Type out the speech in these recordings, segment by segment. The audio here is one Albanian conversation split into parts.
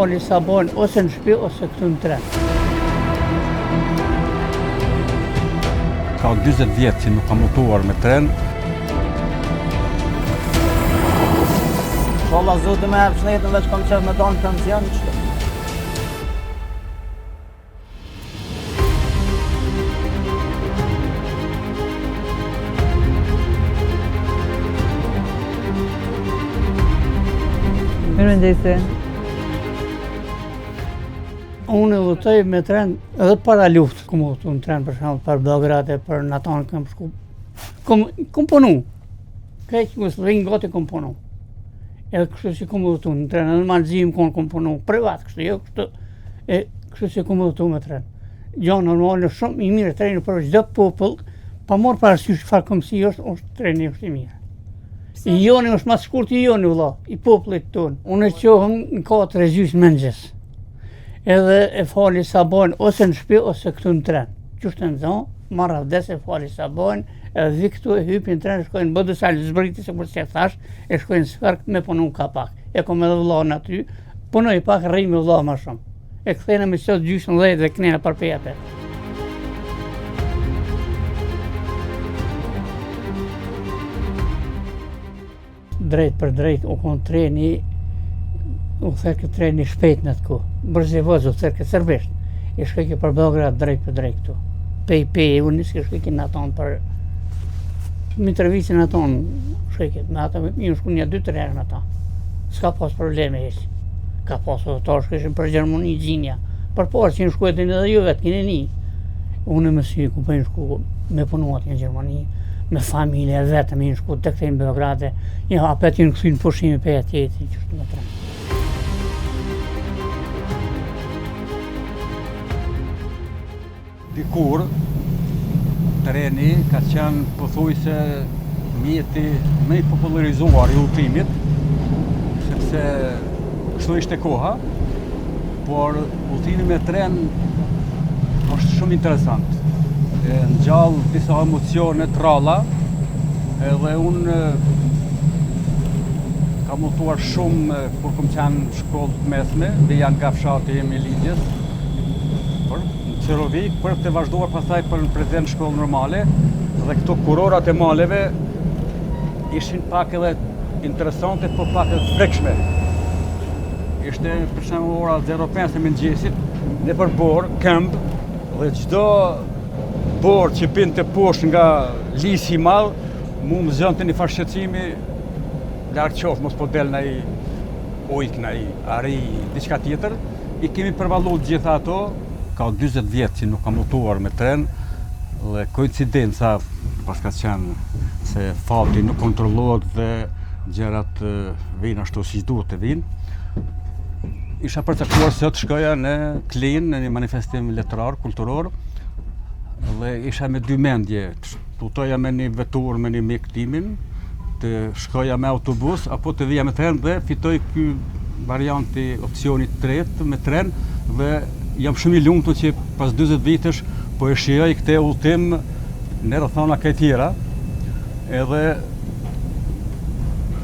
fali sa bojnë ose në shtëpi ose këtu në tren. Ka 20 vjetë që nuk kam udhëtuar me tren. Inshallah zotë me hapë shnetën dhe që kam qef me dalë në pension qëtë. Mirëmëngjesi. Unë udhëtoj me tren edhe para luftë, kom udhëtu në tren për shembull për Beograde, për Naton kam shku. Kom punu. Keq mos vjen gati kom punu. Edhe kështu si kom udhëtu në tren, edhe në Malzim kom punu privat kështu, jo kështu. Kështu si kom udhëtu me tren. Gjë normale shumë i mirë treni për çdo popull, pa marrë parasysh çfarë komsi është treni është i mirë. I joni është mas shkurt i joni vëlla, i popullit tonë. Unë qohëm në 4:30 mëngjes. Edhe e fali sa bojnë ose në shtëpi ose këtu në tren. Qështë në zonë, marrë avdes e fali sa bojnë, edhe vi këtu e hypin në tren, shkojnë bëdë salë zbriti se kur që thash, e shkojnë sferk me punu ka pak. E kom edhe vëllahën aty, punoj pak rri me vëllahë ma shumë. E këthejnë me qëtë gjyshën dhejt dhe kënena për pejape. Drejt për drejt u konë treni, u thërke treni shpejt në të ku. Bërzi vëzë u thërke sërbisht. I shkojke për Beograd drejt për drejt këtu. Pej, unë niske shkojke në aton për... Mitrovici në aton shkojke. Me ata mi shku një 2-3 herë në aton. S'ka pas probleme heq. Ka pas të shkojshin për Gjermoni gjinja. Për parë që në shkojtin edhe ju vetë, kine një. Unë me sy ku për në shku me punuat në Gjermoni. Me familje vetëm i në shku të këtej në Beograde, ja apet i në këthy në pushimi për jetjeti, qështë në tren. Dikur, treni ka qenë pothuajse mjeti më i popularizuar i udhëtimit, sepse kështu ishte koha, por udhëtimi me tren është shumë interesant. Në gjallë disa emocione të ralla, edhe unë kam udhëtuar shumë kur kom qenë në shkollë të mesme, dhe janë nga fshati im i Lidjes, në Qerovik, për të vazhduar pastaj për në prezent shkollë normale, dhe këto kurorat e maleve ishin pak edhe interesante, po pak edhe të prekshme. Ishte për shembull ora 05 e mëngjesit, në përbor, këmbë, dhe çdo borë që pinte poshtë nga lisi i madh, mu më zënte një farë shqetësimi, lartë qoftë mos po del në i ujk, në i ari, diçka tjetër. I kemi përvallu gjitha ato. Ka 20 vjetë që nuk kam udhëtuar me tren, dhe koincidenca, pas ka qenë se fati nuk kontrollohet dhe gjërat vinë ashtu si duhet të vinë. Isha përcaktuar se të shkoja në Klein, në një manifestim letrar, kulturor, dhe isha me 2 mendje, të udhëtoja me një vetur, me një mik timin, të shkoja me autobus, apo të vija me tren dhe fitoj ky varianti, opcioni tretë me tren, dhe jam shumë i lumtur që pas 40 vitesh po e shijoj këtë udhëtim në rrethana këtij tjera, edhe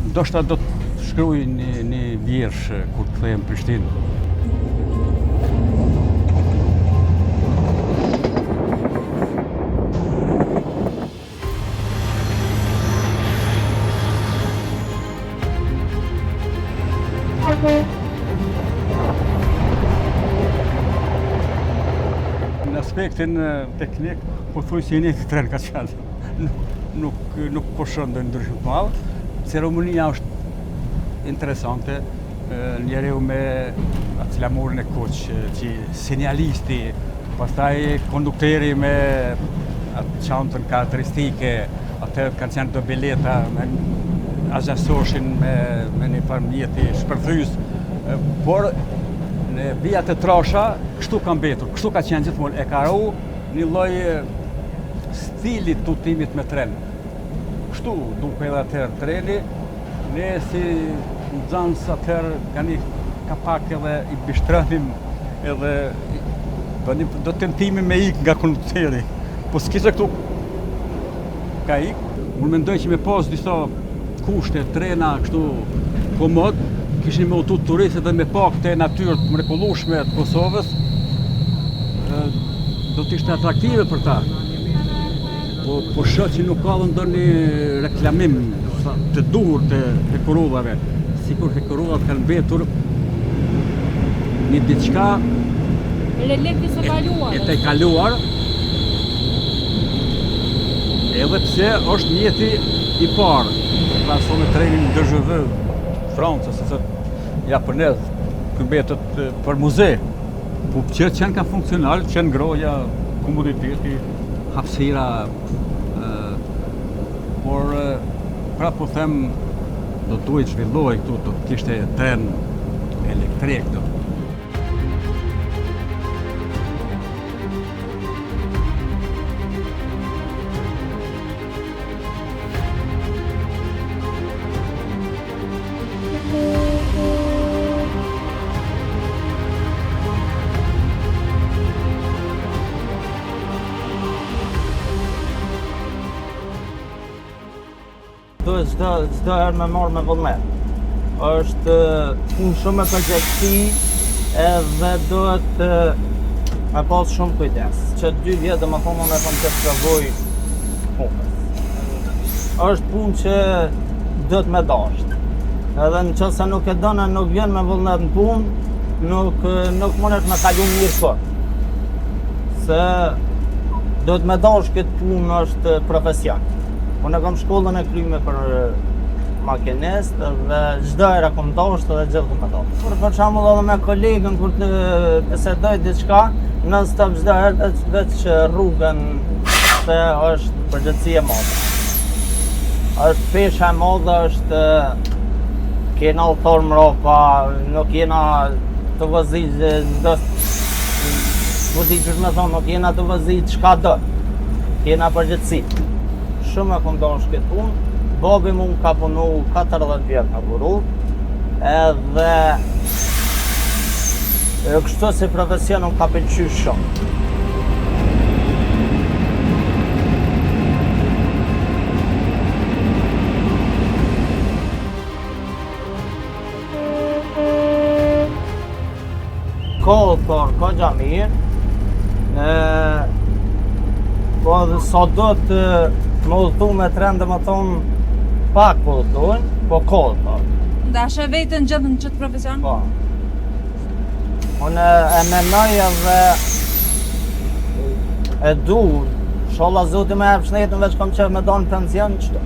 ndoshta do të shkruaj një vjersh kur të kthehem në Prishtinë. Në aspektin teknik, po thuj se jeni të tren ka qenë. Nuk po shëndë ndryshim të madhë. Ceremonia është interesante, njeriu me atë flamurin e kuq, që sinjalisti, pastaj kondukteri me atë çantën karakteristike, atëherë kanë qenë do bileta, agjasoshin me një farë mjeti shpërthys, por në vijat e trasha, kështu ka mbetur, kështu ka qenë gjithmonë, e ka ru një lloj stili të udhëtimit me tren. Kështu duke edhe atëherë treni, ne si nxënës atëherë ka pak edhe i bishtronim edhe do tentimi me ik nga kondukteri, po s'kishte këtu ka ik. Unë mendoj që me pas disa kushte trena kështu komod, kishin me udhëtu turistët dhe me pa këtë natyrë të mrekullueshme të Kosovës, do të ishte atraktive për ta. Po shoh që nuk ka ndonjë reklamim të duhur të hekurudhave, sikur hekurudhat kanë mbetur një diçka Relikti së kaluar. e të kaluar, edhe pse është njeti i parë. Pra son me trenin DGV Franca, se japonez, që mbetet për muze. Po qenë ka funksional, qenë groja, komoditeti, hapësira, por pra po them do duhet zhvilloj këtu, do kishte tren elektrik do. Duhet çdo herë me marrë me vullnet. Është punë shumë e përgjegjësi edhe duhet me pas shumë kujdes. Që 2 vjet domethënë unë kam të provoj punës. Është punë që duhet me dashur. Edhe nëse nuk e don, nuk vjen me vullnet në punë, nuk mundesh me kalu mirë kot. Se duhet me dashur këtë punë, është profesion. Unë kam shkollën e kryme për makinist dhe çdo herë kam dashur dhe gjithë kam dashur. Për shembull edhe me kolegën kur të bisedoj diçka, non stop çdo herë veç rrugën se është përgjithësi e madhe. Është pesha e madhe, është kena thorë mrapa, nuk jena të vëzit çdo vëzit me thonë, nuk jena të vëzit çka do. Kena përgjithësi. Shumë e kom dashur këtë punë. Babi mu ka punu 40 vjet ka punu, edhe kështu si profesion unë ka pëlqyer shumë. Ka gjamir, po sa do të më udhëtu me tren dhe më thonë pak po udhëtojnë, po kohë. Dashe vetën gjithë në qëtë profesion? Po. Unë e menoj edhe e du, sholla zoti me erë shnetin veç kam qef me do në pension qëto.